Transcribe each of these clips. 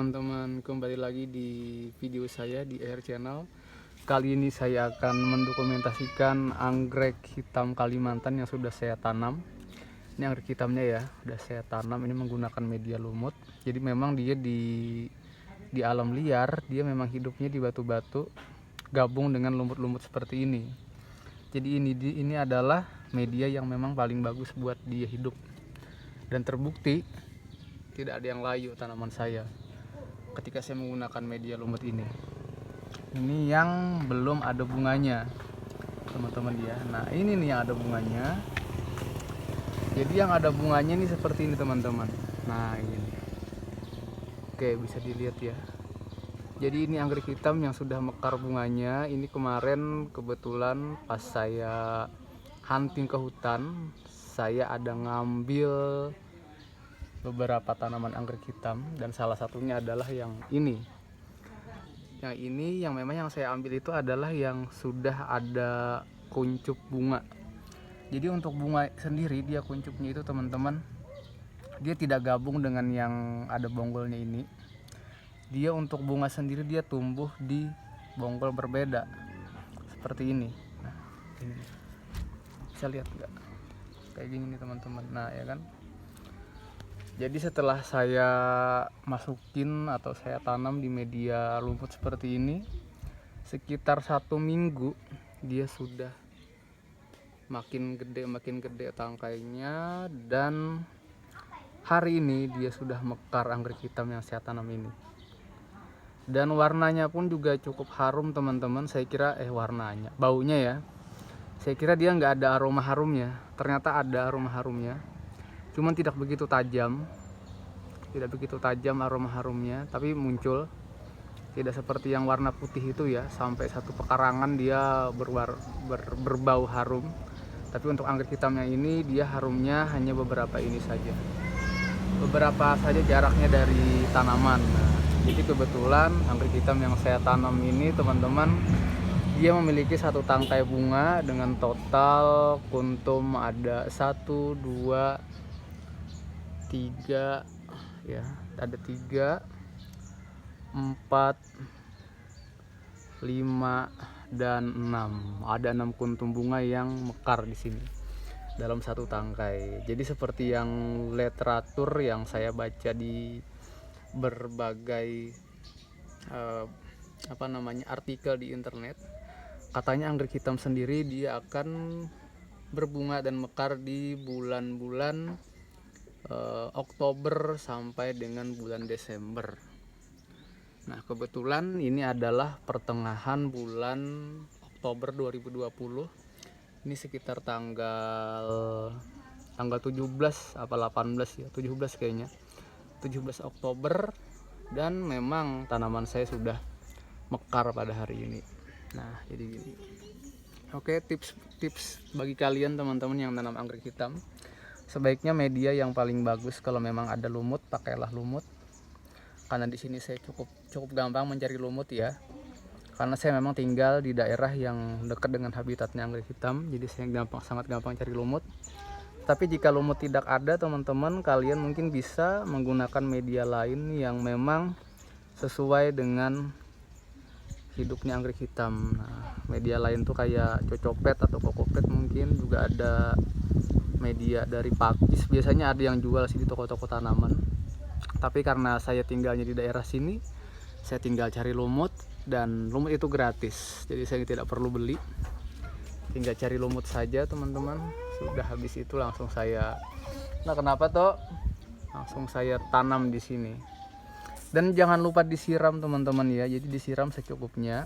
Teman-teman, kembali lagi di video saya di Air Channel. Kali ini saya akan mendokumentasikan anggrek hitam Kalimantan yang sudah saya tanam. Ini anggrek hitamnya ya, sudah saya tanam. Ini menggunakan media lumut. Jadi memang dia di alam liar, dia memang hidupnya di batu-batu gabung dengan lumut-lumut seperti ini. Jadi ini adalah media yang memang paling bagus buat dia hidup. Dan terbukti tidak ada yang layu tanaman saya ketika saya menggunakan media lumut ini. Ini yang belum ada bunganya, teman-teman ya. Nah, ini nih yang ada bunganya. Jadi yang ada bunganya ini seperti ini, teman-teman. Nah, ini. Oke, bisa dilihat ya. Jadi ini anggrek hitam yang sudah mekar bunganya. Ini kemarin kebetulan pas saya hunting ke hutan, saya ada ngambil beberapa tanaman anggrek hitam dan salah satunya adalah yang ini. Yang ini yang memang yang saya ambil itu adalah yang sudah ada kuncup bunga. Jadi untuk bunga sendiri dia kuncupnya itu, teman-teman, dia tidak gabung dengan yang ada bonggolnya ini. Dia untuk bunga sendiri dia tumbuh di bonggol berbeda seperti ini. Nah, ini bisa lihat nggak? Kayak gini nih, teman-teman. Nah, ya kan. Jadi setelah saya masukin atau saya tanam di media lumut seperti ini, sekitar 1 minggu dia sudah makin gede tangkainya, dan hari ini dia sudah mekar anggrek hitam yang saya tanam ini. Dan warnanya pun juga cukup harum, teman-teman. Saya kira baunya ya. Saya kira dia nggak ada aroma harumnya. Ternyata ada aroma harumnya. Cuman tidak begitu tajam aroma harumnya, tapi muncul. Tidak seperti yang warna putih itu ya, sampai satu pekarangan dia berbau harum. Tapi untuk anggrek hitamnya ini dia harumnya hanya beberapa saja jaraknya dari tanaman. Nah, jadi kebetulan anggrek hitam yang saya tanam ini, teman-teman, dia memiliki satu tangkai bunga dengan total kuntum ada 1, 2, 3 ya, ada 3, 4, 5 dan 6. Ada 6 kuntum bunga yang mekar di sini dalam satu tangkai. Jadi seperti yang literatur yang saya baca di berbagai artikel di internet, katanya anggrek hitam sendiri dia akan berbunga dan mekar di bulan-bulan Oktober sampai dengan bulan Desember. Nah, kebetulan ini adalah pertengahan bulan Oktober 2020. Ini sekitar tanggal 17 apa 18 ya, 17 kayaknya. 17 Oktober, dan memang tanaman saya sudah mekar pada hari ini. Nah, jadi gini. Oke, tips bagi kalian, teman-teman, yang tanam anggrek hitam. Sebaiknya media yang paling bagus kalau memang ada lumut, pakailah lumut. Karena di sini saya cukup gampang mencari lumut ya. Karena saya memang tinggal di daerah yang dekat dengan habitatnya anggrek hitam, jadi saya sangat gampang cari lumut. Tapi jika lumut tidak ada, teman-teman, kalian mungkin bisa menggunakan media lain yang memang sesuai dengan hidupnya anggrek hitam. Nah, media lain tuh kayak cocopet atau kokopet, mungkin juga ada media dari pakis, biasanya ada yang jual sih di toko-toko tanaman. Tapi karena saya tinggalnya di daerah sini, saya tinggal cari lumut, dan lumut itu gratis, jadi saya tidak perlu beli, tinggal cari lumut saja, teman-teman. Sudah habis itu langsung saya langsung saya tanam di sini. Dan jangan lupa disiram, teman-teman ya. Jadi disiram secukupnya.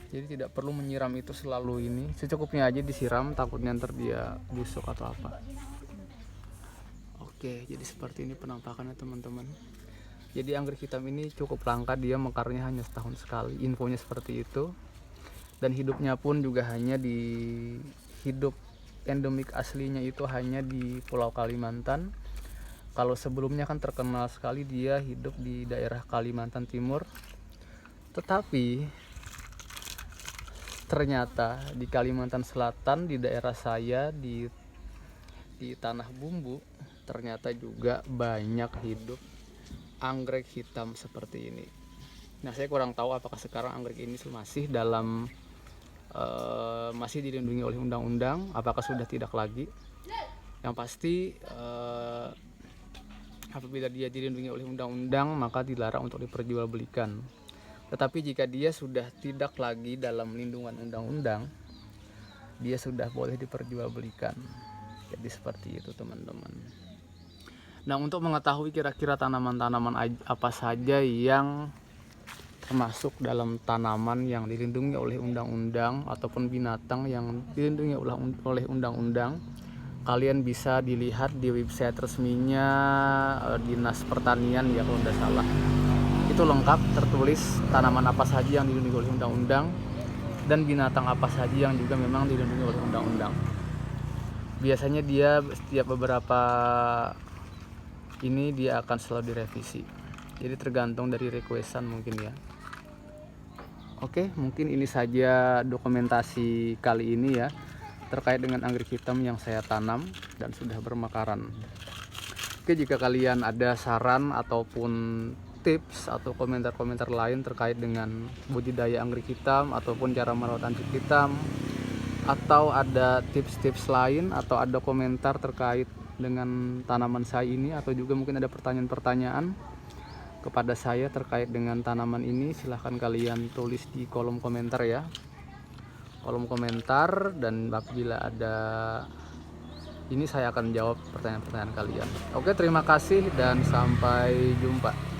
Jadi tidak perlu menyiram itu selalu, ini secukupnya aja disiram, takutnya ntar dia busuk atau apa. Oke, jadi seperti ini penampakannya, teman-teman. Jadi anggrek hitam ini cukup langka, dia mekarnya hanya setahun sekali, infonya seperti itu. Dan hidupnya pun juga hanya hidup endemik aslinya itu hanya di Pulau Kalimantan. Kalau sebelumnya kan terkenal sekali dia hidup di daerah Kalimantan Timur. Tetapi ternyata di Kalimantan Selatan, di daerah saya, di Tanah Bumbu, ternyata juga banyak hidup anggrek hitam seperti ini. Nah, saya kurang tahu apakah sekarang anggrek ini masih dalam masih dilindungi oleh undang-undang, apakah sudah tidak lagi. Yang pasti apabila dia dilindungi oleh undang-undang maka dilarang untuk diperjualbelikan. Tetapi jika dia sudah tidak lagi dalam lindungan undang-undang, dia sudah boleh diperjualbelikan. Jadi seperti itu teman-teman. Nah, untuk mengetahui kira-kira tanaman-tanaman apa saja yang termasuk dalam tanaman yang dilindungi oleh undang-undang ataupun binatang yang dilindungi oleh undang-undang, kalian bisa dilihat di website resminya Dinas Pertanian ya kalau tidak salah. Itu lengkap tertulis tanaman apa saja yang dilindungi oleh undang-undang dan binatang apa saja yang juga memang dilindungi oleh undang-undang. Biasanya dia setiap beberapa ini dia akan selalu direvisi. Jadi tergantung dari requestan mungkin ya. Oke, mungkin ini saja dokumentasi kali ini ya terkait dengan anggrek hitam yang saya tanam dan sudah bermekaran. Oke, jika kalian ada saran ataupun tips atau komentar-komentar lain terkait dengan budidaya anggrek hitam ataupun cara merawat anggrek hitam, atau ada tips-tips lain atau ada komentar terkait dengan tanaman saya ini, atau juga mungkin ada pertanyaan-pertanyaan kepada saya terkait dengan tanaman ini, silahkan kalian tulis di kolom komentar ya, kolom komentar, dan apabila ada ini saya akan jawab pertanyaan-pertanyaan kalian. Oke, terima kasih dan sampai jumpa.